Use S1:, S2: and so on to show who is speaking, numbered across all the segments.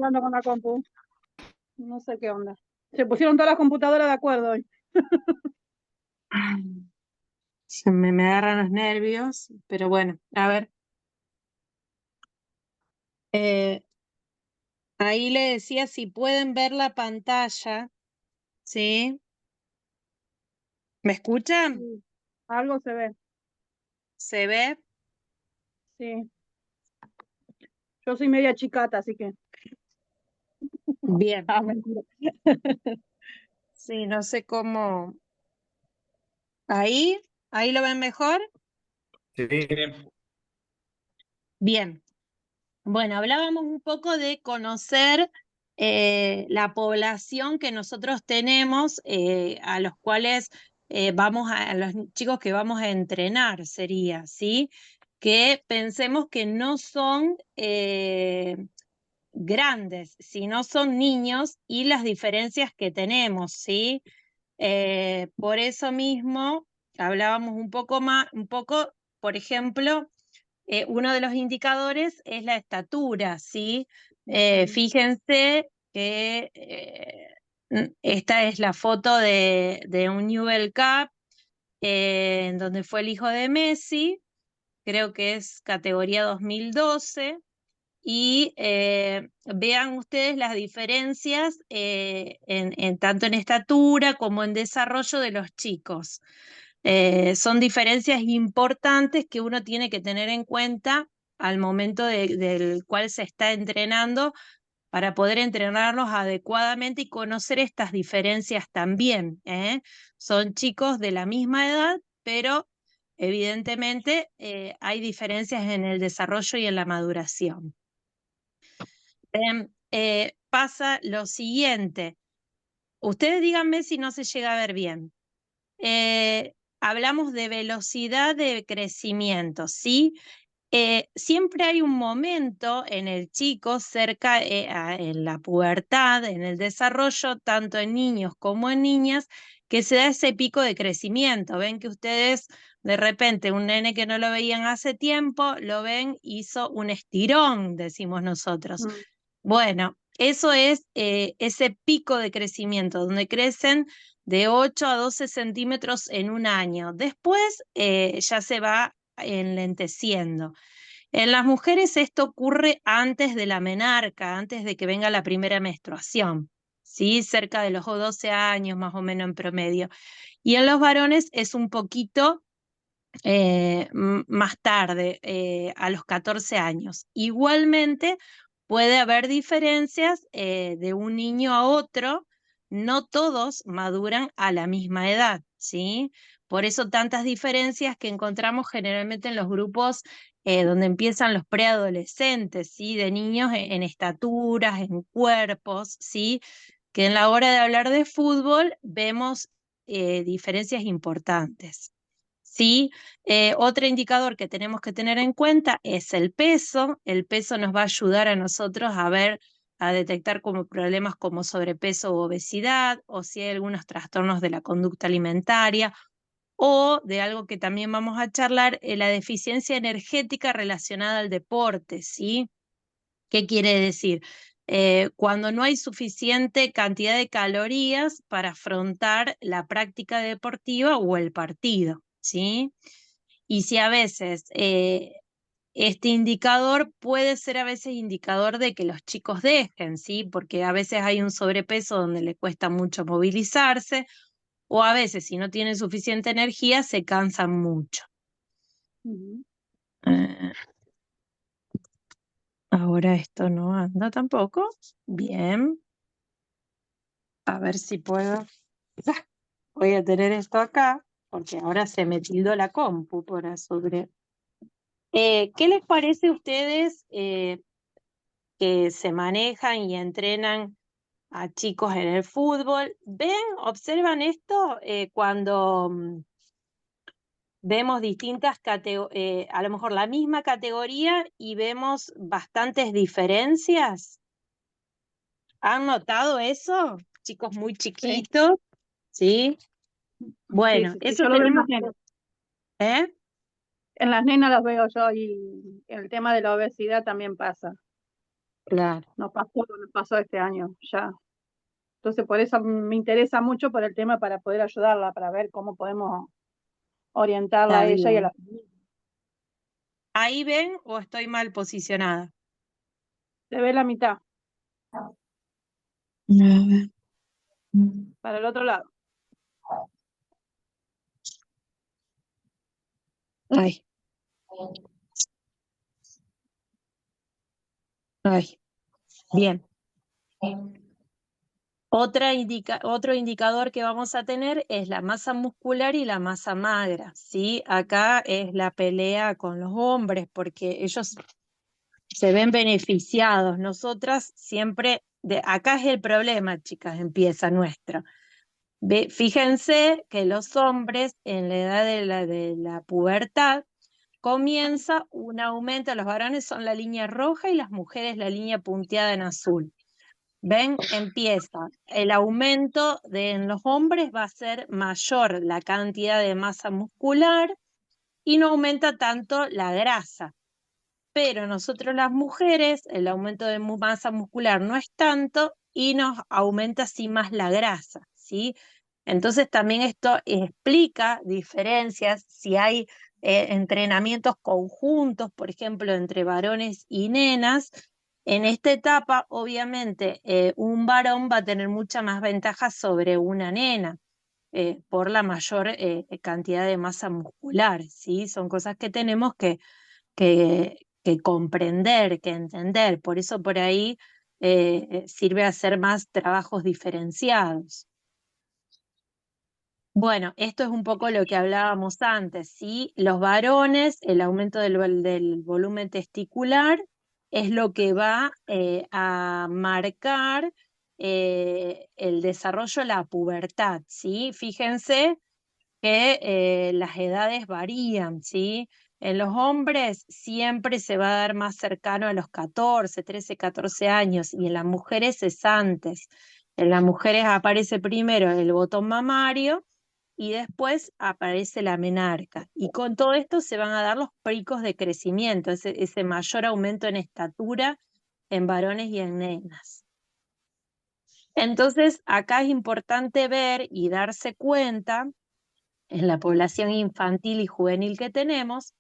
S1: mirando con la compu. No sé qué onda. Se pusieron todas las computadoras de acuerdo hoy.
S2: Me agarran los nervios, pero bueno, a ver. Ahí le decía si pueden ver la pantalla, ¿sí? ¿Me escuchan?
S1: Sí, algo se ve,
S2: ¿Se ve?
S1: sí. Yo soy media chicata, así que.
S2: Bien.
S1: Ah, mentira.
S2: Sí, no sé cómo. ¿Ahí lo ven mejor?
S3: Sí.
S2: Bien. Bueno, hablábamos un poco de conocer la población que nosotros tenemos, a los cuales a los chicos que vamos a entrenar, sería, ¿sí? Que pensemos que no son grandes, sino son niños y las diferencias que tenemos, ¿sí? Por eso mismo hablábamos un poco más, por ejemplo, uno de los indicadores es la estatura, ¿sí? Fíjense que esta es la foto de un Newell Cup, en donde fue el hijo de Messi, creo que es categoría 2012, y vean ustedes las diferencias tanto en estatura como en desarrollo de los chicos. Son diferencias importantes que uno tiene que tener en cuenta al momento del cual se está entrenando para poder entrenarlos adecuadamente y conocer estas diferencias también, ¿eh? Son chicos de la misma edad, pero evidentemente hay diferencias en el desarrollo y en la maduración. Pasa lo siguiente. Ustedes díganme si no se llega a ver bien. Hablamos de velocidad de crecimiento, ¿sí? Siempre hay un momento en el chico cerca, en la pubertad, en el desarrollo, tanto en niños como en niñas, que se da ese pico de crecimiento. Ven que ustedes, de repente, un nene que no lo veían hace tiempo, lo ven, hizo un estirón, decimos nosotros. Bueno, eso es ese pico de crecimiento, donde crecen de 8 a 12 centímetros en un año. Después ya se va enlenteciendo. En las mujeres esto ocurre antes de la menarca, antes de que venga la primera menstruación, ¿sí? Cerca de los 12 años más o menos en promedio. Y en los varones es un poquito más tarde, a los 14 años. Igualmente, puede haber diferencias de un niño a otro, no todos maduran a la misma edad, ¿sí? Por eso tantas diferencias que encontramos generalmente en los grupos donde empiezan los preadolescentes, ¿sí? De niños en estaturas, en cuerpos, ¿sí? Que en la hora de hablar de fútbol vemos diferencias importantes. ¿Sí? Otro indicador que tenemos que tener en cuenta es el peso. El peso nos va a ayudar a nosotros a detectar como problemas como sobrepeso u obesidad, o si hay algunos trastornos de la conducta alimentaria, o de algo que también vamos a charlar, la deficiencia energética relacionada al deporte, ¿sí? ¿Qué quiere decir? Cuando no hay suficiente cantidad de calorías para afrontar la práctica deportiva o el partido, ¿sí? Y si a veces este indicador puede ser a veces indicador de que los chicos dejen, ¿sí? Porque a veces hay un sobrepeso donde le cuesta mucho movilizarse, o a veces si no tienen suficiente energía se cansan mucho. Eh, Ahora esto no anda tampoco. Bien. A ver si puedo. Voy a tener esto acá, porque ahora se me tildó la compu por sobre. ¿Qué les parece a ustedes que se manejan y entrenan a chicos en el fútbol? ¿Ven, observan esto cuando vemos distintas categorías, a lo mejor la misma categoría y vemos bastantes diferencias? ¿Han notado eso? Chicos muy chiquitos, ¿sí? Bueno,
S1: Sí,
S2: eso
S1: yo lo veo en
S2: tenemos
S1: las nenas.
S2: que... ¿Eh?
S1: En las nenas los veo yo y el tema de la obesidad también pasa.
S2: Claro,
S1: Nos pasó este año ya. Entonces, por eso me interesa mucho por el tema para poder ayudarla, para ver cómo podemos orientarla
S2: está
S1: a ella y a la
S2: bien.
S1: familia.
S2: ¿Ahí ven o estoy mal posicionada?
S1: Se ve la mitad,
S2: A ver.
S1: para el otro lado.
S2: Ay, ay, bien. Otro indicador que vamos a tener es la masa muscular y la masa magra, ¿sí? Acá es la pelea con los hombres porque ellos se ven beneficiados. Nosotras siempre, acá es el problema, chicas, empieza nuestro. Fíjense que los hombres en la edad de la pubertad comienza un aumento, los varones son la línea roja y las mujeres la línea punteada en azul. ¿Ven? Empieza. El aumento en los hombres va a ser mayor la cantidad de masa muscular y no aumenta tanto la grasa. Pero nosotros las mujeres, el aumento de masa muscular no es tanto y nos aumenta sí más la grasa, ¿sí? Entonces también esto explica diferencias si hay entrenamientos conjuntos, por ejemplo, entre varones y nenas. En esta etapa, obviamente, un varón va a tener mucha más ventaja sobre una nena por la mayor cantidad de masa muscular, ¿sí? Son cosas que tenemos que comprender, que entender. Por eso por ahí sirve hacer más trabajos diferenciados. Bueno, esto es un poco lo que hablábamos antes, ¿sí? Los varones, el aumento del volumen testicular es lo que va a marcar el desarrollo, la pubertad, ¿sí? Fíjense que las edades varían, ¿sí? En los hombres siempre se va a dar más cercano a los 14, 13, 14 años y en las mujeres es antes. En las mujeres aparece primero el botón mamario y después aparece la menarca. Y con todo esto se van a dar los picos de crecimiento, ese mayor aumento en estatura en varones y en nenas. Entonces, acá es importante ver y darse cuenta en la población infantil y juvenil que tenemos,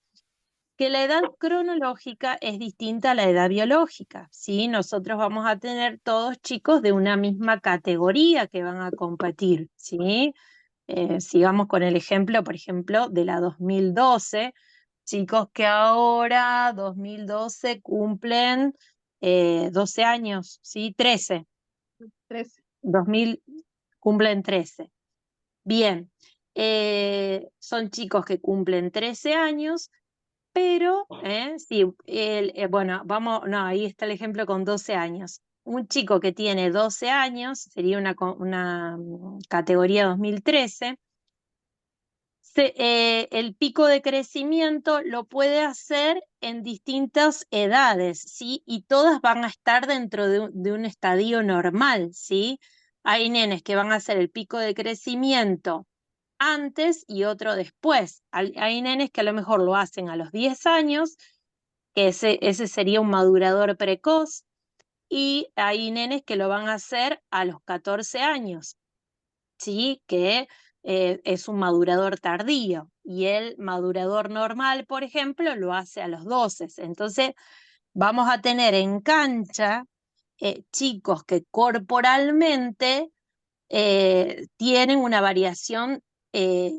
S2: que la edad cronológica es distinta a la edad biológica, ¿sí? Nosotros vamos a tener todos chicos de una misma categoría que van a competir, ¿sí? Sigamos con el ejemplo, por ejemplo, de la 2012, chicos que ahora, 2012, cumplen 12 años, ¿sí? 13,
S1: 13.
S2: 2000 cumplen 13. Bien, son chicos que cumplen 13 años, pero, sí, bueno, vamos, no, ahí está el ejemplo con 12 años. Un chico que tiene 12 años, sería una categoría 2013, el pico de crecimiento lo puede hacer en distintas edades, ¿sí? Y todas van a estar dentro de un estadio normal, ¿sí? Hay nenes que van a hacer el pico de crecimiento antes y otro después. Hay nenes que a lo mejor lo hacen a los 10 años, que ese sería un madurador precoz, y hay nenes que lo van a hacer a los 14 años, ¿sí? Que es un madurador tardío. Y el madurador normal, por ejemplo, lo hace a los 12. Entonces, vamos a tener en cancha chicos que corporalmente tienen una variación eh,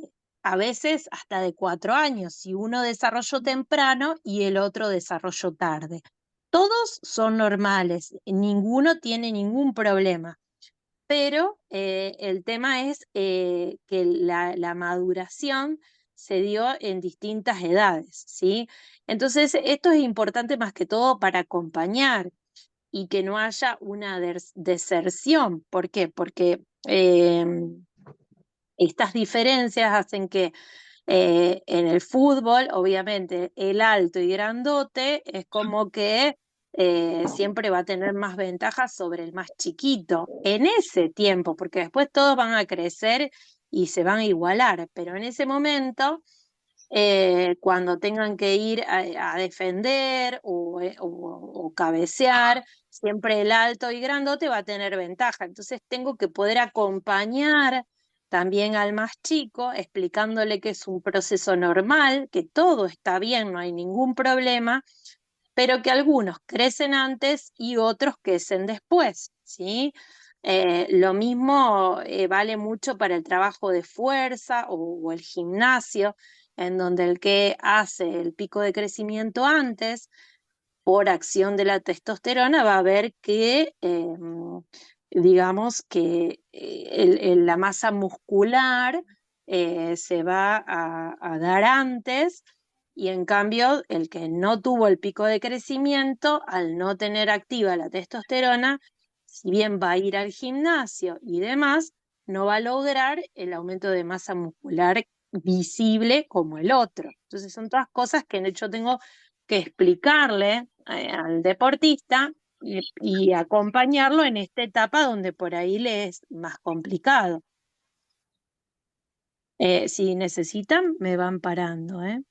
S2: a veces hasta de 4 años, si uno desarrolló temprano y el otro desarrolló tarde. Todos son normales, ninguno tiene ningún problema, pero el tema es que la maduración se dio en distintas edades, ¿sí? Entonces, esto es importante más que todo para acompañar y que no haya una deserción. ¿Por qué? Porque estas diferencias hacen que en el fútbol, obviamente, el alto y grandote es como que siempre va a tener más ventajas sobre el más chiquito en ese tiempo, porque después todos van a crecer y se van a igualar, pero en ese momento cuando tengan que ir a defender o cabecear, siempre el alto y grandote va a tener ventaja. Entonces tengo que poder acompañar también al más chico, explicándole que es un proceso normal, que todo está bien, no hay ningún problema, pero que algunos crecen antes y otros crecen después, ¿sí? Lo mismo vale mucho para el trabajo de fuerza o el gimnasio, en donde el que hace el pico de crecimiento antes, por acción de la testosterona, va a ver que, digamos, que la masa muscular se va a dar antes, y en cambio el que no tuvo el pico de crecimiento, al no tener activa la testosterona, si bien va a ir al gimnasio y demás, no va a lograr el aumento de masa muscular visible como el otro. Entonces son todas cosas que yo tengo que explicarle al deportista y acompañarlo en esta etapa donde por ahí le es más complicado. Si necesitan, me van parando, ¿eh?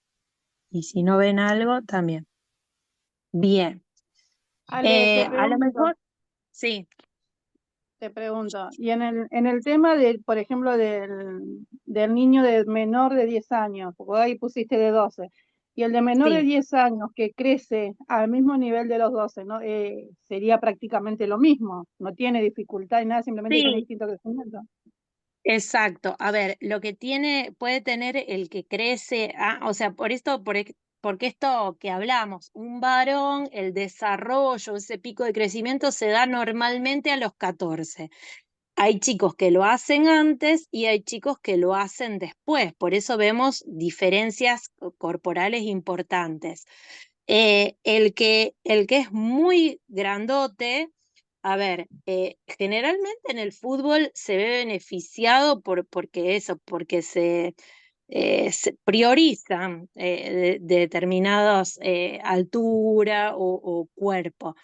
S2: Y si no ven algo, también. Bien.
S1: Ale,
S2: A lo mejor, sí,
S1: te pregunto, y en el tema de, por ejemplo, del niño de menor de 10 años, porque ahí pusiste de 12, y el de menor de
S2: sí,
S1: 10 años que crece al mismo nivel de los 12, ¿no? Sería prácticamente lo mismo, no tiene dificultad y nada, simplemente tiene
S2: sí,
S1: distinto crecimiento.
S2: exacto. A ver, lo que puede tener el que crece, o sea, porque esto que hablamos, un varón, el desarrollo, ese pico de crecimiento se da normalmente a los 14. Hay chicos que lo hacen antes y hay chicos que lo hacen después, por eso vemos diferencias corporales importantes. El que es muy grandote, a ver, generalmente en el fútbol se ve beneficiado porque se priorizan determinadas altura o cuerpo.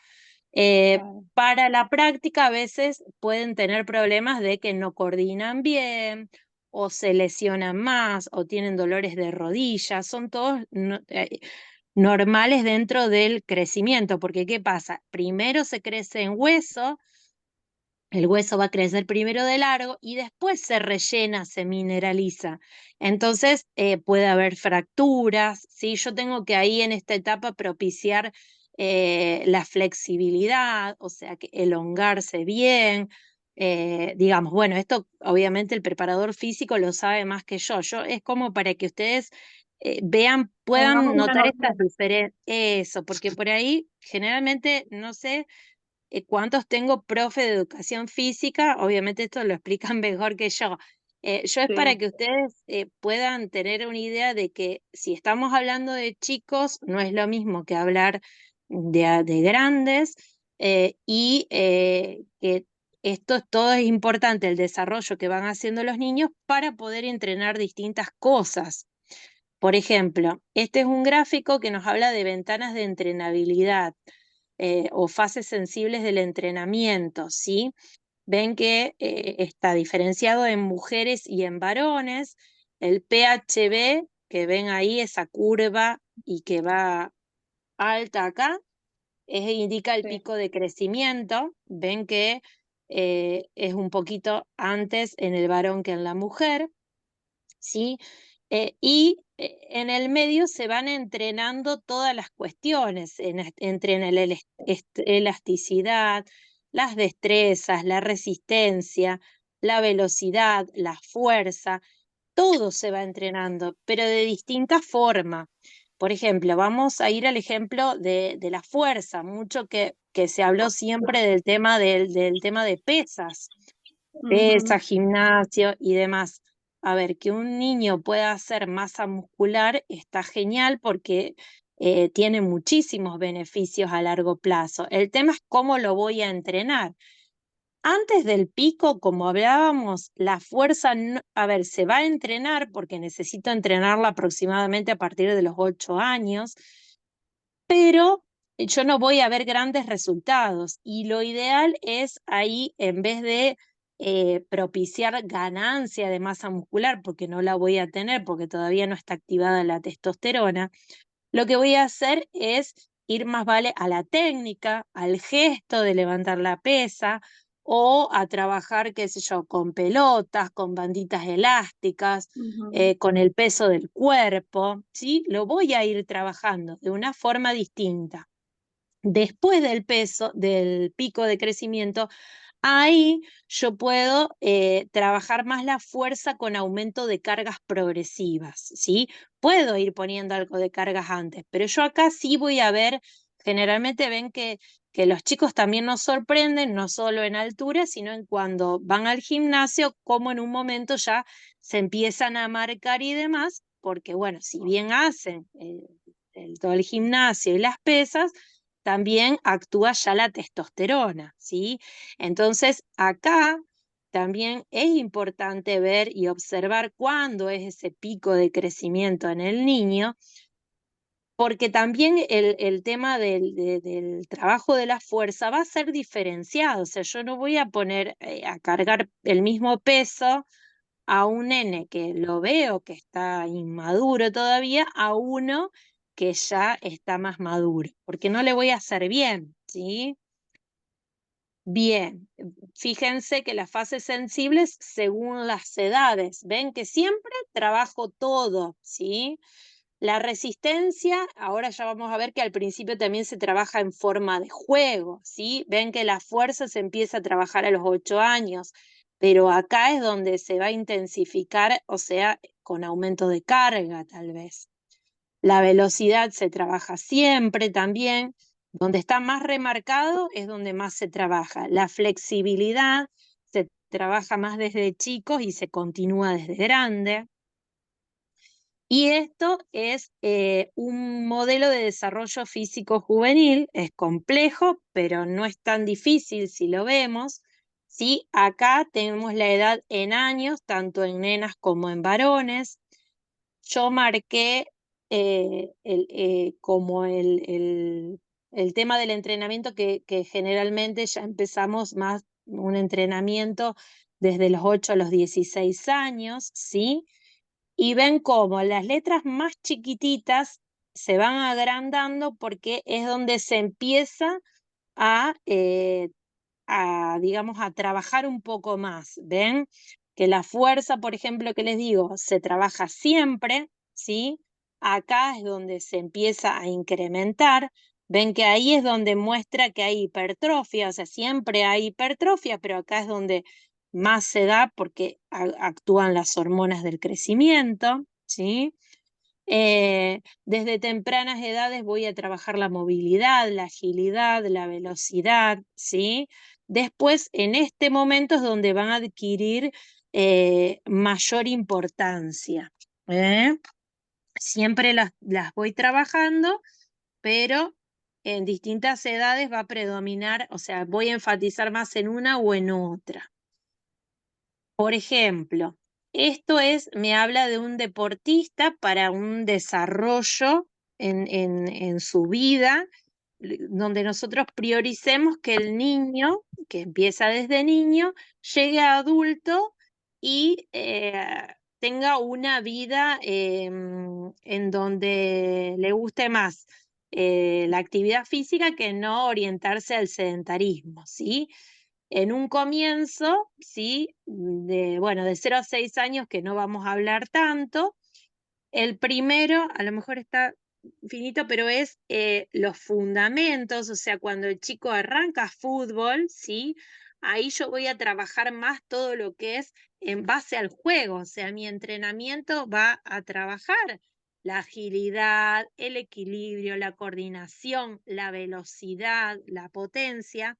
S1: Claro,
S2: Para la práctica a veces pueden tener problemas de que no coordinan bien o se lesionan más o tienen dolores de rodillas, son todos normales dentro del crecimiento, porque ¿qué pasa? Primero se crece en hueso, el hueso va a crecer primero de largo y después se rellena, se mineraliza. Entonces puede haber fracturas, ¿sí? Yo tengo que ahí en esta etapa propiciar la flexibilidad, o sea, que elongarse bien. Digamos, bueno, esto obviamente el preparador físico lo sabe más que yo. Es como para que ustedes vean,
S1: tengamos
S2: puedan
S1: una
S2: notar estas
S1: noción.
S2: diferencias. Eso, porque por ahí generalmente, no sé cuántos tengo profe de educación física, obviamente esto lo explican mejor que yo. Yo es
S1: Sí,
S2: para que ustedes puedan tener una idea de que si estamos hablando de chicos, no es lo mismo que hablar de grandes, y que todo es importante, el desarrollo que van haciendo los niños para poder entrenar distintas cosas. Por ejemplo, este es un gráfico que nos habla de ventanas de entrenabilidad o fases sensibles del entrenamiento, ¿sí? Ven que está diferenciado en mujeres y en varones. El PHB, que ven ahí, esa curva y que va alta acá, indica el
S1: sí.
S2: pico de crecimiento. Ven que es un poquito antes en el varón que en la mujer. ¿Sí? Y en el medio se van entrenando todas las cuestiones, entrena elasticidad, las destrezas, la resistencia, la velocidad, la fuerza, todo se va entrenando, pero de distinta forma. Por ejemplo, vamos a ir al ejemplo de la fuerza, mucho que se habló siempre del tema de pesas,
S1: Ujú.
S2: pesa, gimnasio y demás. A ver, que un niño pueda hacer masa muscular está genial porque tiene muchísimos beneficios a largo plazo. El tema es cómo lo voy a entrenar. Antes del pico, como hablábamos, la fuerza, a ver, se va a entrenar porque necesito entrenarla aproximadamente a partir de los 8 años, pero yo no voy a ver grandes resultados y lo ideal es ahí, en vez de propiciar ganancia de masa muscular, porque no la voy a tener porque todavía no está activada la testosterona, lo que voy a hacer es ir más vale a la técnica, al gesto de levantar la pesa, o a trabajar, qué sé yo, con pelotas, con banditas elásticas,
S1: Ujú.
S2: con el peso del cuerpo, ¿sí? Lo voy a ir trabajando de una forma distinta. Después del peso, del pico de crecimiento, ahí yo puedo trabajar más la fuerza con aumento de cargas progresivas, ¿sí? Puedo ir poniendo algo de cargas antes, pero yo acá sí voy a ver, generalmente ven que los chicos también nos sorprenden, no solo en altura, sino en cuando van al gimnasio, como en un momento ya se empiezan a marcar y demás, porque bueno, si bien hacen todo el gimnasio y las pesas, también actúa ya la testosterona, ¿sí? Entonces, acá también es importante ver y observar cuándo es ese pico de crecimiento en el niño, porque también el tema del trabajo de la fuerza va a ser diferenciado. O sea, yo no voy a poner a cargar el mismo peso a un nene que lo veo que está inmaduro todavía, a uno que ya está más maduro, porque no le voy a hacer bien, ¿sí? Bien, fíjense que las fases sensibles según las edades, ven que siempre trabajo todo, ¿sí? La resistencia, ahora ya vamos a ver que al principio también se trabaja en forma de juego, ¿sí? Ven que la fuerza se empieza a trabajar a los 8 años, pero acá es donde se va a intensificar, o sea, con aumento de carga tal vez. La velocidad se trabaja siempre también. Donde está más remarcado es donde más se trabaja. La flexibilidad se trabaja más desde chicos y se continúa desde grande. Y esto es un modelo de desarrollo físico juvenil, es complejo, pero no es tan difícil si lo vemos. ¿Sí? Acá tenemos la edad en años, tanto en nenas como en varones. Yo marqué como el tema del entrenamiento que generalmente ya empezamos más un entrenamiento desde los 8 a los 16 años, ¿sí? Y ven cómo las letras más chiquititas se van agrandando porque es donde se empieza a, digamos, a trabajar un poco más. ¿Ven? Que la fuerza, por ejemplo, que les digo, se trabaja siempre, ¿sí? Acá es donde se empieza a incrementar. Ven que ahí es donde muestra que hay hipertrofia, o sea, siempre hay hipertrofia, pero acá es donde más se da porque actúan las hormonas del crecimiento, ¿sí? Desde tempranas edades voy a trabajar la movilidad, la agilidad, la velocidad, ¿sí? Después, en este momento es donde van a adquirir mayor importancia, ¿eh? Siempre las voy trabajando, pero en distintas edades va a predominar, o sea, voy a enfatizar más en una o en otra. Por ejemplo, esto me habla de un deportista para un desarrollo en su vida, donde nosotros prioricemos que el niño, que empieza desde niño, llegue a adulto y tenga una vida en donde le guste más la actividad física que no orientarse al sedentarismo, ¿sí? En un comienzo, ¿sí? Bueno, de 0 a 6 años, que no vamos a hablar tanto. El primero, a lo mejor está finito, pero es los fundamentos, o sea, cuando el chico arranca fútbol, ¿sí? Ahí yo voy a trabajar más todo lo que es en base al juego, o sea, mi entrenamiento va a trabajar la agilidad, el equilibrio, la coordinación, la velocidad, la potencia,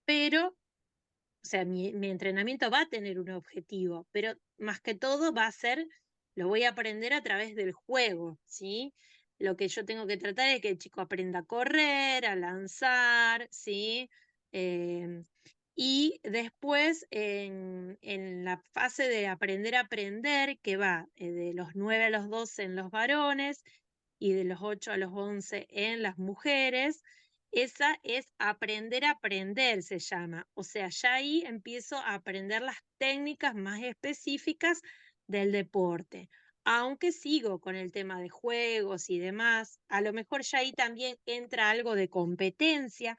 S2: pero o sea, mi entrenamiento va a tener un objetivo, pero más que todo va a ser, lo voy a aprender a través del juego, ¿sí? Lo que yo tengo que tratar es que el chico aprenda a correr, a lanzar, ¿sí? Em, y después, en la fase de aprender a aprender, que va de los 9 a los 12 en los varones y de los 8 a los 11 en las mujeres, esa es aprender a aprender, se llama. O sea, ya ahí empiezo a aprender las técnicas más específicas del deporte. aunque sigo con el tema de juegos y demás. A lo mejor ya ahí también entra algo de competencia.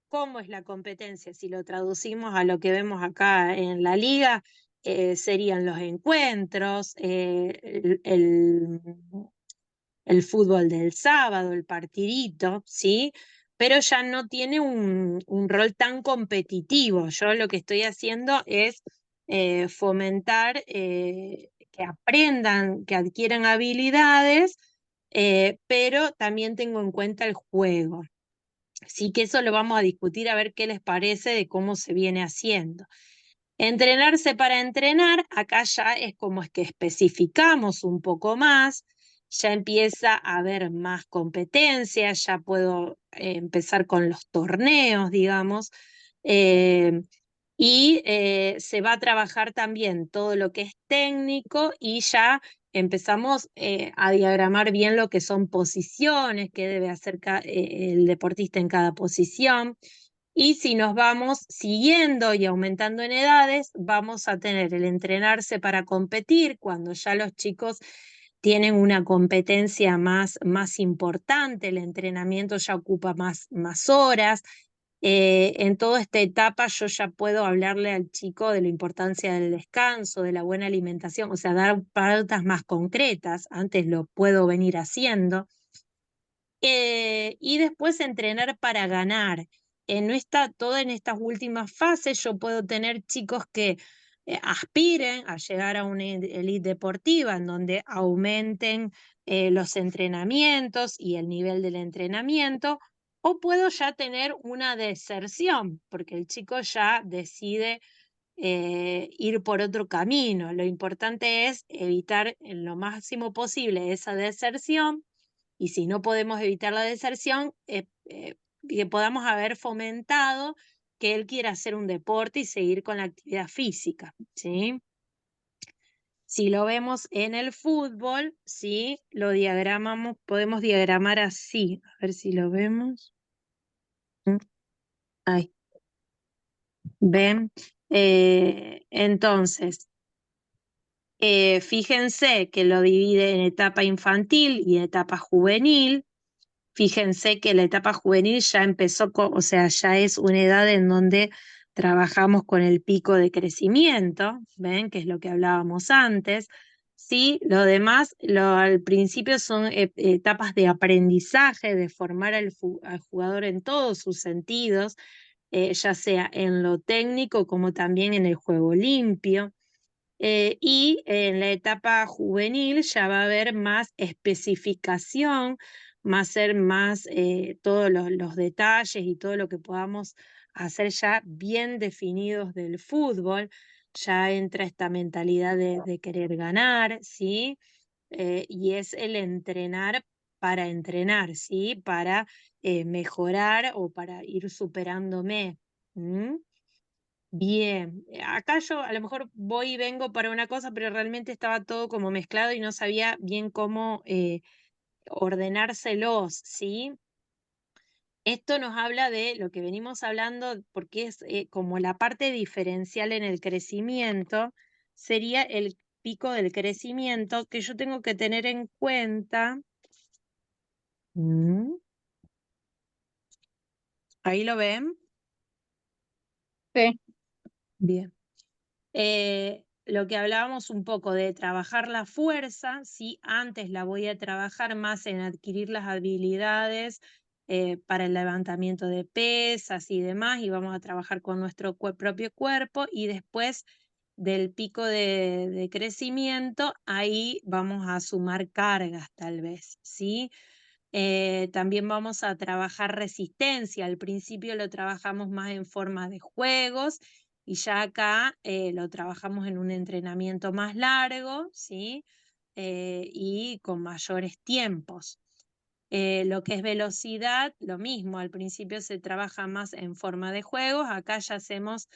S2: ¿Cómo es la competencia? Si lo traducimos a lo que vemos acá en la liga, serían los encuentros, el fútbol del sábado, el partidito, ¿sí? Pero ya no tiene un rol tan competitivo. Yo lo que estoy haciendo es fomentar que aprendan, que adquieran habilidades, pero también tengo en cuenta el juego. Así que eso lo vamos a discutir a ver qué les parece de cómo se viene haciendo. Entrenarse para entrenar, acá ya es como es que especificamos un poco más, ya empieza a haber más competencia, ya puedo empezar con los torneos, digamos, eh, y se va a trabajar también todo lo que es técnico y ya empezamos a diagramar bien lo que son posiciones, qué debe hacer el deportista en cada posición. Y si nos vamos siguiendo y aumentando en edades, vamos a tener el entrenarse para competir cuando ya los chicos tienen una competencia más importante, el entrenamiento ya ocupa más horas. En toda esta etapa yo ya puedo hablarle al chico de la importancia del descanso, de la buena alimentación, o sea, dar pautas más concretas. Antes lo puedo venir haciendo. Y después entrenar para ganar. Todo en estas últimas fases yo puedo tener chicos que aspiren a llegar a una elite deportiva en donde aumenten los entrenamientos y el nivel del entrenamiento, o puedo ya tener una deserción, porque el chico ya decide ir por otro camino. Lo importante es evitar en lo máximo posible esa deserción y si no podemos evitar la deserción, que podamos haber fomentado que él quiera hacer un deporte y seguir con la actividad física, ¿sí? Si lo vemos en el fútbol, ¿sí? Lo diagramamos, podemos diagramar así. A ver si lo vemos. Ahí, ¿ven? Entonces, fíjense que lo divide en etapa infantil y etapa juvenil. Fíjense que la etapa juvenil ya empezó, o sea, ya es una edad en donde trabajamos con el pico de crecimiento, ¿ven? Que es lo que hablábamos antes. Sí, lo demás, al principio son etapas de aprendizaje, de formar al jugador en todos sus sentidos, ya sea en lo técnico como también en el juego limpio. Y en la etapa juvenil ya va a haber más especificación, va a ser más todos los detalles y todo lo que podamos hacer ya bien definidos del fútbol. Ya entra esta mentalidad de querer ganar, ¿sí? Y es el entrenar, ¿sí? Para mejorar o para ir superándome. ¿M? Bien, acá yo a lo mejor voy y vengo para una cosa, pero realmente estaba todo como mezclado y no sabía bien cómo ordenárselos, ¿sí? Esto nos habla de lo que venimos hablando, porque es como la parte diferencial en el crecimiento, sería el pico del crecimiento que yo tengo que tener en cuenta. Mm, ¿Ahí lo ven?
S1: Sí,
S2: Bien. Lo que hablábamos un poco de trabajar la fuerza, ¿sí? Antes la voy a trabajar más en adquirir las habilidades para el levantamiento de pesas y demás, y vamos a trabajar con nuestro propio cuerpo, y después del pico de crecimiento, ahí vamos a sumar cargas tal vez, ¿sí? También vamos a trabajar resistencia. Al principio lo trabajamos más en forma de juegos y ya acá lo trabajamos en un entrenamiento más largo, ¿sí? Y con mayores tiempos. Lo que es velocidad, lo mismo, al principio se trabaja más en forma de juegos, acá ya hacemos,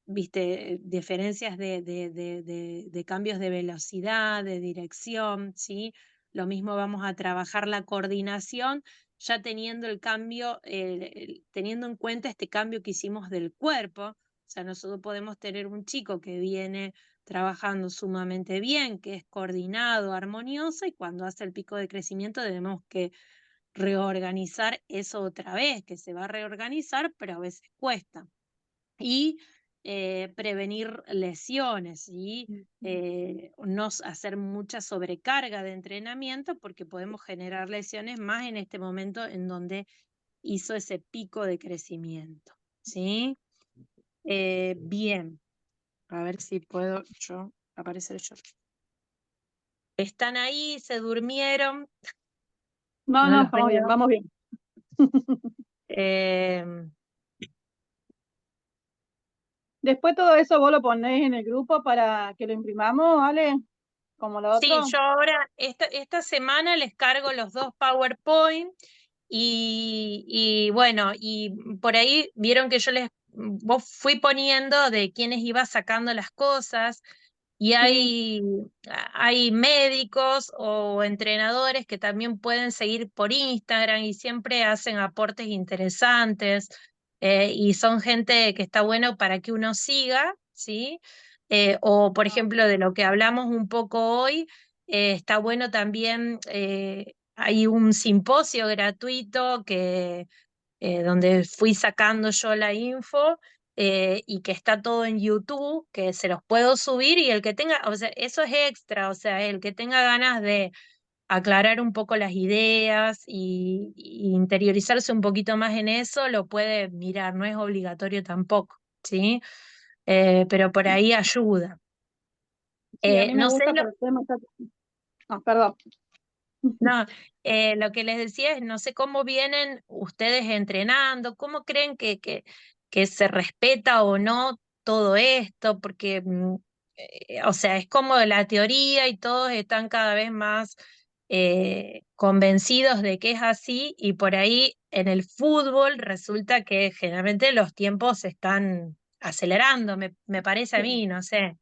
S2: viste, diferencias de cambios de velocidad, de dirección, ¿sí? Lo mismo vamos a trabajar la coordinación, ya teniendo el cambio, teniendo en cuenta este cambio que hicimos del cuerpo, O sea, nosotros podemos tener un chico que viene trabajando sumamente bien, que es coordinado, armonioso, y cuando hace el pico de crecimiento debemos que reorganizar eso otra vez, que se va a reorganizar, pero a veces cuesta. Y prevenir lesiones y no hacer mucha sobrecarga de entrenamiento, porque podemos generar lesiones más en este momento en donde hizo ese pico de crecimiento. ¿Sí? Bien, a ver si puedo yo aparecer yo. ¿Están ahí? ¿Se durmieron?
S1: No,
S2: No
S1: no,
S2: los
S1: estamos bien,
S2: veo.
S1: vamos bien.
S2: Eh,
S1: Después todo eso vos lo ponés en el grupo para que lo imprimamos, ¿vale? Como lo
S2: sí,
S1: otro.
S2: yo ahora esta semana les cargo los 2 PowerPoint y bueno, y por ahí vieron que yo vos fui poniendo de quiénes iba sacando las cosas. Y
S1: Sí,
S2: hay médicos o entrenadores que también pueden seguir por Instagram y siempre hacen aportes interesantes, y son gente que está bueno para que uno siga, ¿sí? O por ejemplo, de lo que hablamos un poco hoy, está bueno también, hay un simposio gratuito donde fui sacando yo la info, y que está todo en YouTube, que se los puedo subir y el que tenga, o sea, eso es extra, o sea, el que tenga ganas de aclarar un poco las ideas y interiorizarse un poquito más en eso, lo puede mirar, no es obligatorio tampoco, ¿sí? Pero por ahí ayuda.
S1: sí, a mí me
S2: No sé
S1: gusta por el tema. Ah, perdón.
S2: No, lo que les decía es, no sé cómo vienen ustedes entrenando, cómo creen que se respeta o no todo esto, porque, o sea, es como la teoría y todos están cada vez más convencidos de que es así, y por ahí en el fútbol resulta que generalmente los tiempos se están acelerando, me parece a
S1: Sí.
S2: mí, no sé.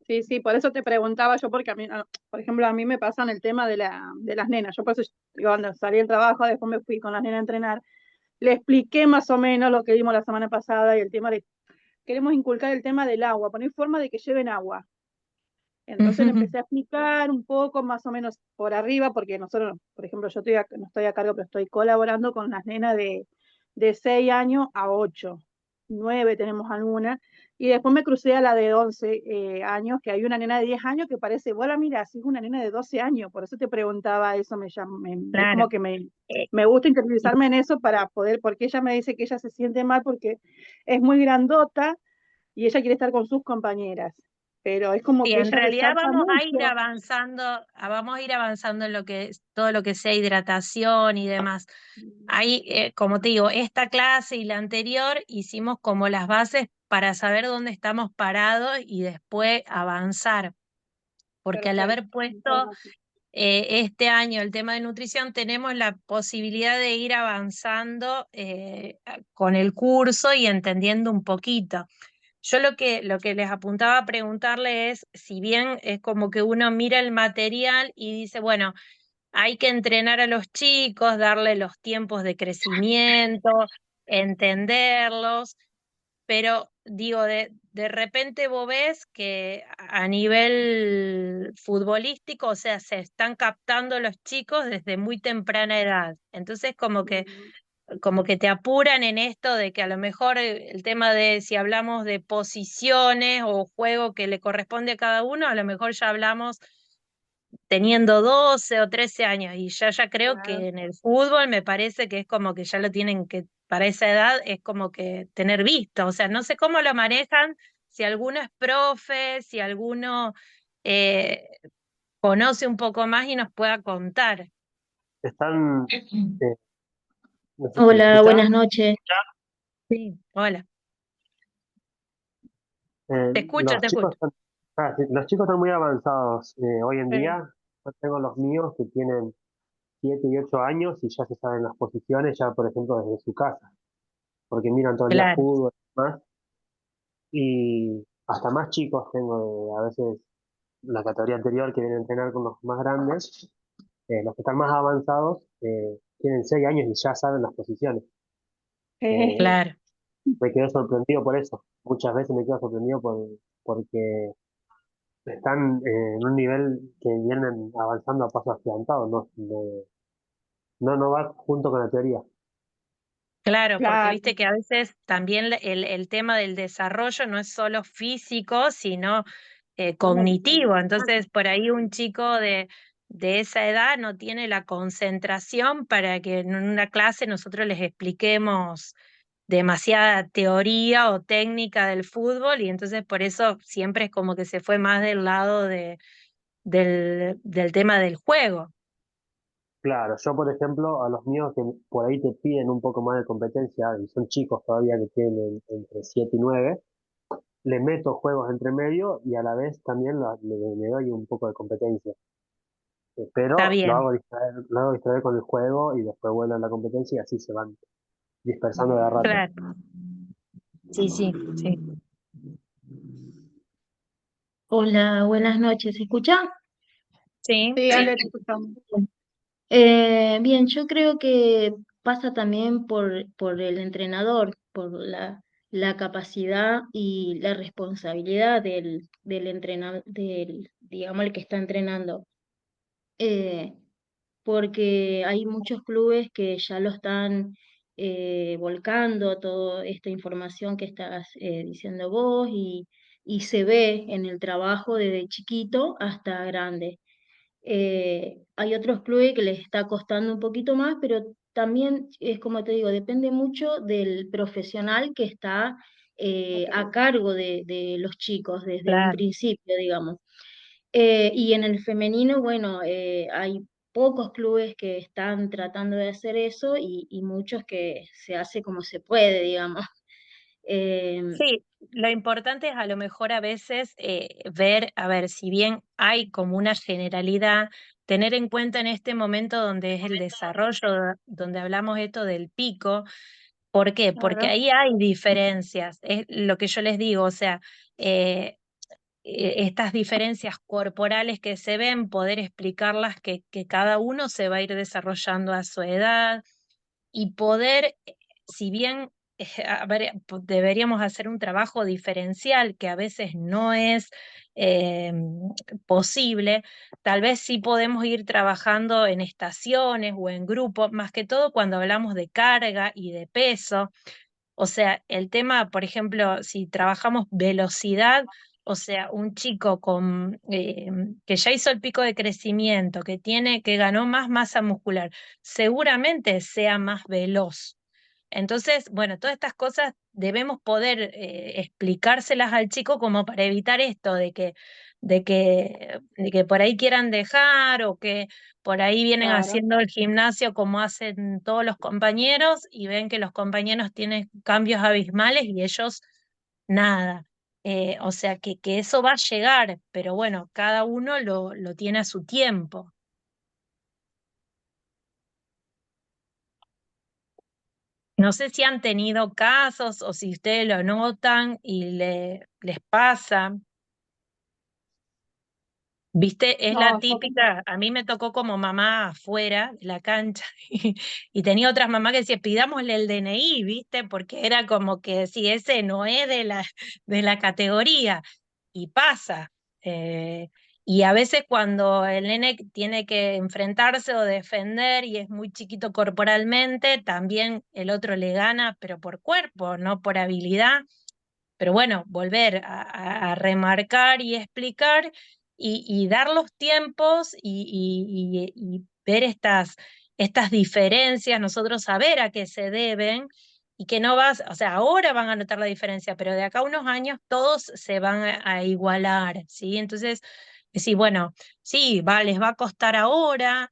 S1: Sí, sí, por eso te preguntaba yo, porque a mí, por ejemplo, a mí me pasan el tema de las nenas. Yo por eso, cuando salí del trabajo, después me fui con las nenas a entrenar. Le expliqué más o menos lo que vimos la semana pasada y el tema de, queremos inculcar el tema del agua, poner forma de que lleven agua. Entonces le empecé a explicar un poco más o menos por arriba, porque nosotros, por ejemplo, yo no estoy a cargo, pero estoy colaborando con las nenas de 6 años a 8, 9 tenemos alguna, y después me crucé a la de 11 años, que hay una nena de 10 años que parece, bueno, mira, si es una nena de 12 años, por eso te preguntaba eso, es
S2: Claro.
S1: como que me gusta interiorizarme en eso para poder, porque ella me dice que ella se siente mal porque es muy grandota y ella quiere estar con sus compañeras, pero es como
S2: Sí,
S1: que
S2: en
S1: ella
S2: realidad
S1: resalta mucho.
S2: vamos a ir avanzando en lo que es todo lo que sea hidratación y demás. Ahí, como te digo, esta clase y la anterior hicimos como las bases para saber dónde estamos parados y después avanzar, porque al haber
S1: Perfecto, muchas
S2: puesto
S1: gracias.
S2: este año el tema de nutrición, tenemos la posibilidad de ir avanzando con el curso y entendiendo un poquito. Yo lo que les apuntaba a preguntarle es, si bien es como que uno mira el material y dice, bueno, hay que entrenar a los chicos, darle los tiempos de crecimiento, entenderlos, pero digo, de repente vos ves que a nivel futbolístico, o sea, se están captando los chicos desde muy temprana edad. Entonces, como que te apuran en esto de que a lo mejor el tema de si hablamos de posiciones o juego que le corresponde a cada uno, a lo mejor ya hablamos teniendo 12 o 13 años, y ya creo
S1: Claro.
S2: que en el fútbol me parece que es como que ya lo tienen que, para esa edad es como que tener visto, o sea, no sé cómo lo manejan, si alguno es profe, si alguno eh, conoce un poco más y nos pueda contar.
S3: Están, no sé si me
S4: Hola,
S3: escucha.
S4: buenas noches.
S2: Sí, hola, te escucho,
S3: Los
S2: te
S3: chicos
S2: escucho.
S3: están, sí, los chicos están muy avanzados hoy en
S1: Sí.
S3: día. Yo tengo los míos que tienen 7 y 8 años y ya se saben las posiciones, ya por ejemplo desde su casa, porque miran todo el día
S2: Claro.
S3: fútbol y demás. Y hasta más chicos tengo, a veces la categoría anterior que vienen a entrenar con los más grandes. Los que están más avanzados tienen 6 años y ya saben las posiciones. Eh,
S2: Claro.
S3: me quedo sorprendido por eso. Muchas veces me quedo sorprendido porque están en un nivel que vienen avanzando a pasos agigantados, no va junto con la teoría.
S2: Claro, porque
S1: Claro,
S2: viste que a veces también el tema del desarrollo no es solo físico, sino cognitivo. Entonces, por ahí un chico de esa edad no tiene la concentración para que en una clase nosotros les expliquemos demasiada teoría o técnica del fútbol y entonces por eso siempre es como que se fue más del lado del tema del juego.
S3: Claro, yo por ejemplo, a los míos que por ahí te piden un poco más de competencia, y son chicos todavía que tienen entre 7 y 9, le meto juegos entre medio y a la vez también le doy un poco de competencia.
S2: Está
S3: Pero
S2: bien,
S3: lo hago distraer con el juego y después vuelvo a la competencia y así se van dispersando de a rato.
S2: claro. Sí, sí, sí.
S4: Hola, buenas noches. ¿Se escucha?
S2: Sí,
S1: sí, Ale, te escuchamos.
S4: Bien, yo creo que pasa también por el entrenador, por la capacidad y la responsabilidad del entrenador, digamos, el que está entrenando. Eh, Porque hay muchos clubes que ya lo están volcando, toda esta información que estás diciendo vos, y se ve en el trabajo desde chiquito hasta grande. Hay otros clubes que les está costando un poquito más, pero también es como te digo, depende mucho del profesional que está a cargo de los chicos desde un
S2: claro.
S4: principio, digamos. Y en el femenino, bueno, hay pocos clubes que están tratando de hacer eso y muchos que se hace como se puede, digamos. Em,
S2: Sí, lo importante es a lo mejor a veces ver, a ver, si bien hay como una generalidad, tener en cuenta en este momento donde es el desarrollo, donde hablamos esto del pico. ¿Por qué? Porque
S1: Claro,
S2: ahí hay diferencias, es lo que yo les digo, o sea, eh, estas diferencias corporales que se ven, poder explicarlas que cada uno se va a ir desarrollando a su edad y poder, si bien a ver, deberíamos hacer un trabajo diferencial que a veces no es eh, posible, tal vez sí podemos ir trabajando en estaciones o en grupos, más que todo cuando hablamos de carga y de peso. O sea, el tema, por ejemplo, si trabajamos velocidad, o sea, un chico que ya hizo el pico de crecimiento, que ganó más masa muscular, seguramente sea más veloz. Entonces, bueno, todas estas cosas debemos poder explicárselas al chico como para evitar esto de que por ahí quieran dejar o que por ahí vienen
S1: claro.
S2: haciendo el gimnasio como hacen todos los compañeros y ven que los compañeros tienen cambios abismales y ellos nada. O sea que eso va a llegar, pero bueno, cada uno lo tiene a su tiempo. No sé si han tenido casos o si ustedes lo notan y les pasa. Viste, es la
S1: No, yo,
S2: típica, a mí me tocó como mamá afuera de la cancha y tenía otras mamás que decían, pidámosle el DNI, ¿viste? Porque era como que si ese no es de la categoría y pasa. eh, y a veces cuando el nene tiene que enfrentarse o defender y es muy chiquito corporalmente, también el otro le gana, pero por cuerpo, no por habilidad. Pero bueno, volver a remarcar y explicar y dar los tiempos y ver estas diferencias, nosotros saber a qué se deben y que no vas, o sea, ahora van a notar la diferencia, pero de acá a unos años todos se van a igualar, ¿sí? Entonces, sí, bueno, sí, les va a costar ahora,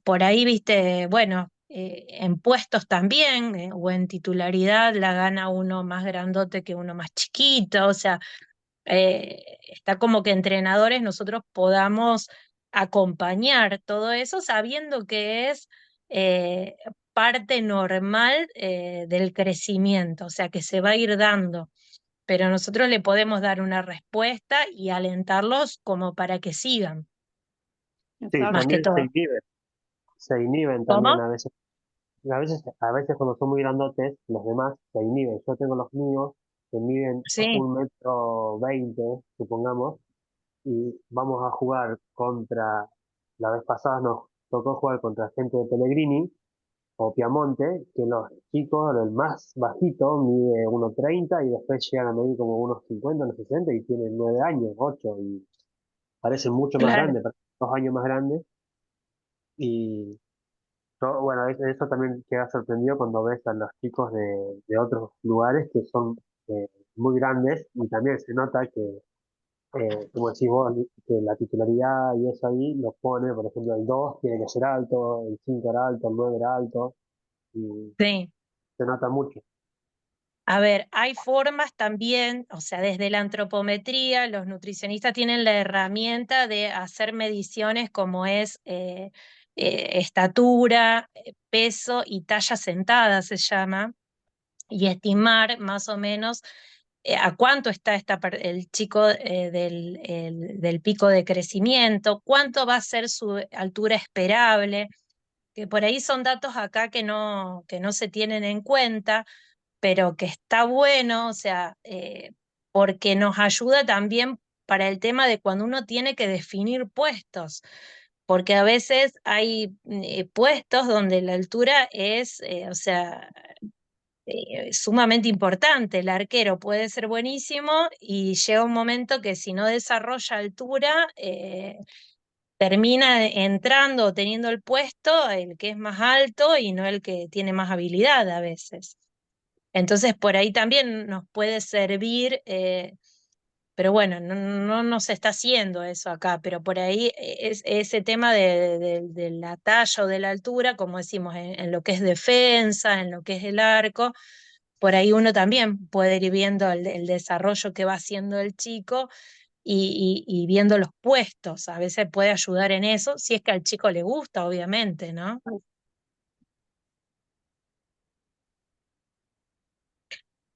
S2: por ahí, viste, bueno, en puestos también, o en titularidad la gana uno más grandote que uno más chiquito, o sea, está como que entrenadores nosotros podamos acompañar todo eso sabiendo que es eh, parte normal del crecimiento, o sea, que se va a ir dando, pero nosotros le podemos dar una respuesta y alentarlos como para que sigan,
S3: Sí,
S2: más
S1: exacto.
S2: que
S3: también
S2: todo.
S3: se inhiben también
S2: ¿Cómo?
S3: a veces. a veces cuando son muy grandotes, los demás se inhiben. Yo tengo los míos que miden
S2: Sí,
S3: 1,20 m, supongamos, y vamos a jugar contra, la vez pasada nos tocó jugar contra gente de Pellegrini o Piamonte, que los chicos, el más bajito, mide 1,30 y después llegan a medir como 1,50, 1,60 y tienen 9 años, 8 y parecen mucho más
S2: claro.
S3: grandes, parecen 2 años más grandes. Y bueno, eso también queda sorprendido cuando ves a los chicos de otros lugares que son muy grandes y también se nota que, como decís vos, que la titularidad y eso ahí lo pone, por ejemplo, el 2 tiene que ser alto, el 5 era alto, el 9 era alto y
S2: Sí.
S3: se nota mucho.
S2: A ver, hay formas también, o sea, desde la antropometría, los nutricionistas tienen la herramienta de hacer mediciones como es estatura, peso y talla sentada, se llama, y estimar más o menos a cuánto está el chico del pico de crecimiento, cuánto va a ser su altura esperable, que por ahí son datos acá que no se tienen en cuenta, pero que está bueno, o sea, porque nos ayuda también para el tema de cuando uno tiene que definir puestos, porque a veces hay puestos donde la altura es, o sea, sumamente importante. El arquero puede ser buenísimo y llega un momento que si no desarrolla altura, termina entrando o teniendo el puesto el que es más alto y no el que tiene más habilidad a veces. Entonces, por ahí también nos puede servir, pero bueno, no se está haciendo eso acá, pero por ahí es ese tema de la talla o de la altura, como decimos, en lo que es defensa, en lo que es el arco, por ahí uno también puede ir viendo el desarrollo que va haciendo el chico y viendo los puestos. A veces puede ayudar en eso, si es que al chico le gusta, obviamente, ¿no?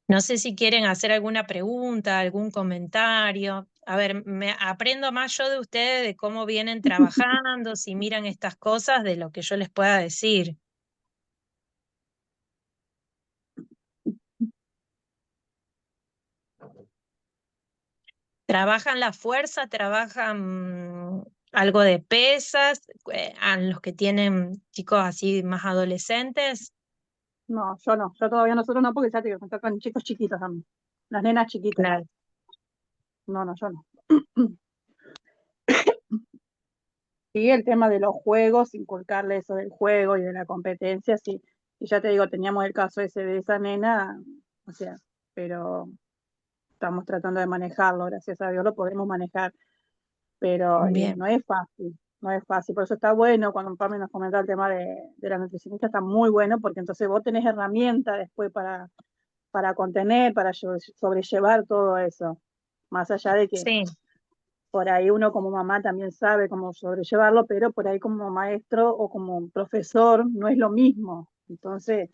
S2: No sé si quieren hacer alguna pregunta, algún comentario. A ver, me aprendo más yo de ustedes de cómo vienen trabajando, si miran estas cosas, de lo que yo les pueda decir. ¿Trabajan la fuerza? ¿Trabajan algo de pesas? ¿A los que tienen chicos así más adolescentes?
S1: No, yo no, yo todavía nosotros no, porque ya te digo, me tocan chicos chiquitos también, las nenas chiquitas.
S2: Claro,
S1: No, no, yo no. Sí, el tema de los juegos, inculcarle eso del juego y de la competencia, sí. Y ya te digo, teníamos el caso ese de esa nena, o sea, pero estamos tratando de manejarlo, gracias a Dios lo podemos manejar, pero
S2: bien,
S1: no es fácil, no es fácil. Por eso está bueno cuando Pame nos comenta el tema de la nutricionista, está muy bueno, porque entonces vos tenés herramientas después para contener, para sobrellevar todo eso. Más allá de que
S2: sí.
S1: por ahí uno como mamá también sabe cómo sobrellevarlo, pero por ahí como maestro o como profesor no es lo mismo. Entonces,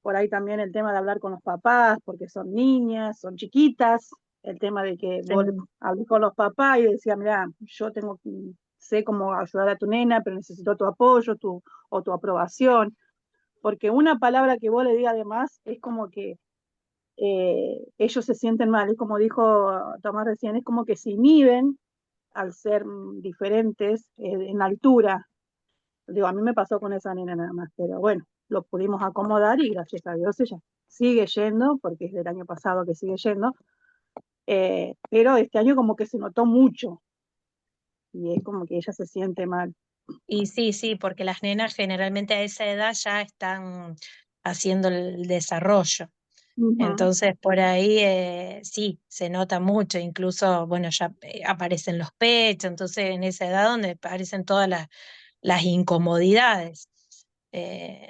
S1: por ahí también el tema de hablar con los papás, porque son niñas, son chiquitas, el tema de que
S2: Sí,
S1: vos hablés con los papás y decías, mira, yo tengo, sé cómo ayudar a tu nena, pero necesito tu apoyo o tu aprobación, porque una palabra que vos le digas además es como que ellos se sienten mal, es como dijo Tomás recién, es como que se inhiben al ser diferentes en altura. Digo, a mí me pasó con esa nena nada más, pero bueno, lo pudimos acomodar y gracias a Dios ella sigue yendo, porque es del año pasado que sigue yendo, pero este año como que se notó mucho y es como que ella se siente mal.
S2: y sí, sí, porque las nenas generalmente a esa edad ya están haciendo el desarrollo.
S1: Ujú.
S2: Entonces, por ahí sí, se nota mucho, incluso, bueno, ya aparecen los pechos, entonces en esa edad donde aparecen todas las incomodidades.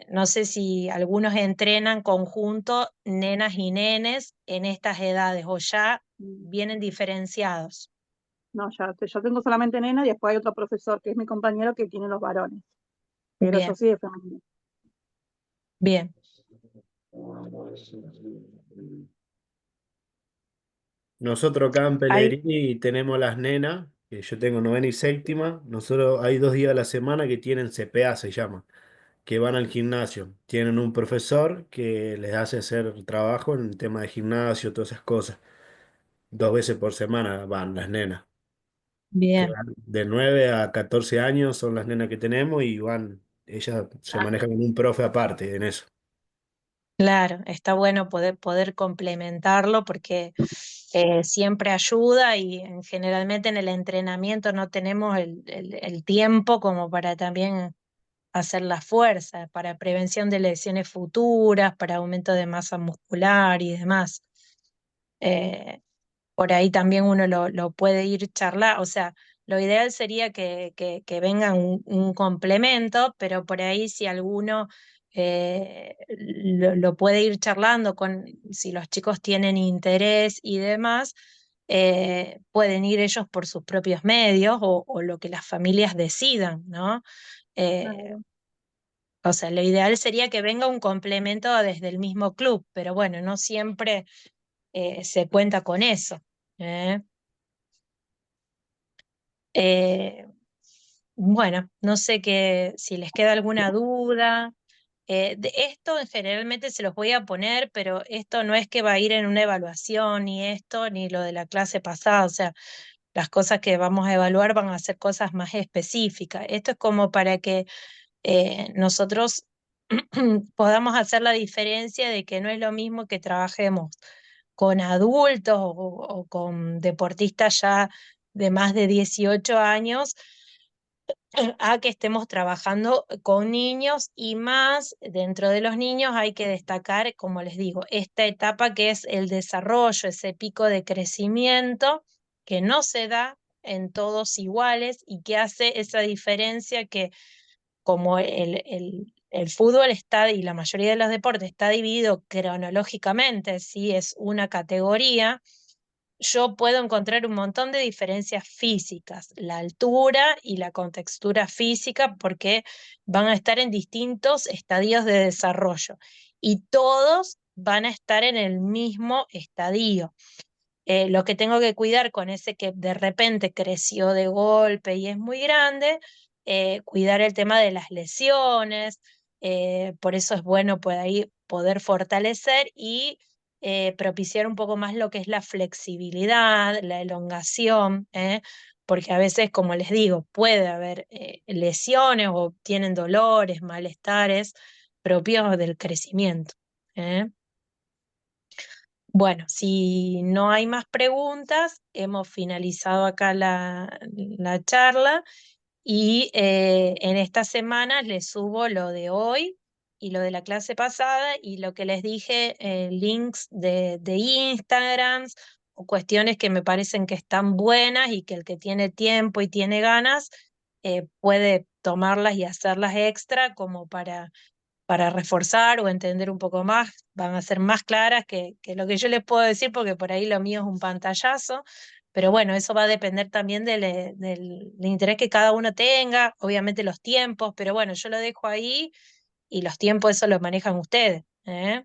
S2: No sé si algunos entrenan conjunto, nenas y nenes, en estas edades o ya vienen diferenciados.
S1: No, ya, yo tengo solamente nena y después hay otro profesor que es mi compañero que tiene los varones, pero yo
S2: Bien,
S1: sí de femenino.
S2: bien.
S5: Nosotros acá en
S2: Ahí,
S5: Pellegrini tenemos las nenas, que yo tengo novena y séptima. Nosotros hay 2 días a la semana que tienen CPA, se llama, que van al gimnasio. Tienen un profesor que les hace hacer trabajo en el tema de gimnasio, todas esas cosas. 2 veces por semana van las nenas. Que
S2: Bien.
S5: van de 9 a 14 años son las nenas que tenemos y van, ellas se
S4: Ah,
S5: manejan con un profe aparte en eso.
S2: Claro, está bueno poder complementarlo porque siempre ayuda y generalmente en el entrenamiento no tenemos el tiempo como para también hacer la fuerza, para prevención de lesiones futuras, para aumento de masa muscular y demás. Eh, por ahí también uno lo puede ir charlar, o sea, lo ideal sería que venga un complemento, pero por ahí si alguno lo puede ir charlando con, si los chicos tienen interés y demás, pueden ir ellos por sus propios medios o lo que las familias decidan, ¿no? Eh,
S1: Claro.
S2: o sea, lo ideal sería que venga un complemento desde el mismo club, pero bueno, no siempre se cuenta con eso. ¿Eh? Eh, bueno, no sé si les queda alguna duda. De esto generalmente se los voy a poner, pero esto no es que va a ir en una evaluación, ni esto, ni lo de la clase pasada. O sea, las cosas que vamos a evaluar van a ser cosas más específicas. Esto es como para que nosotros podamos hacer la diferencia de que no es lo mismo que trabajemos con adultos o con deportistas ya de más de 18 años a que estemos trabajando con niños y más dentro de los niños hay que destacar, como les digo, esta etapa que es el desarrollo, ese pico de crecimiento que no se da en todos iguales y que hace esa diferencia que como el fútbol está y la mayoría de los deportes está dividido cronológicamente, sí es una categoría, yo puedo encontrar un montón de diferencias físicas, la altura y la contextura física, porque van a estar en distintos estadios de desarrollo y todos van a estar en el mismo estadio. Lo que tengo que cuidar con ese que de repente creció de golpe y es muy grande, cuidar el tema de las lesiones, por eso es bueno por ahí poder fortalecer y propiciar un poco más lo que es la flexibilidad, la elongación, porque a veces, como les digo, puede haber lesiones o tienen dolores, malestares propios del crecimiento. ¿Eh? Bueno, si no hay más preguntas, hemos finalizado acá la charla y en esta semana les subo lo de hoy y lo de la clase pasada y lo que les dije, links de Instagrams o cuestiones que me parecen que están buenas y que el que tiene tiempo y tiene ganas puede tomarlas y hacerlas extra como para reforzar o entender un poco más, van a ser más claras que lo que yo les puedo decir, porque por ahí lo mío es un pantallazo, pero bueno, eso va a depender también del interés que cada uno tenga, obviamente los tiempos, pero bueno, yo lo dejo ahí y los tiempos eso los manejan ustedes. ¿Eh?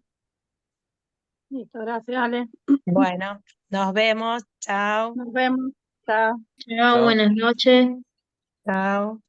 S1: Listo, gracias, Ale.
S2: Bueno, nos vemos, chao,
S1: Nos vemos. Chao.
S4: chao,
S5: Chao.
S4: buenas noches.
S2: chao.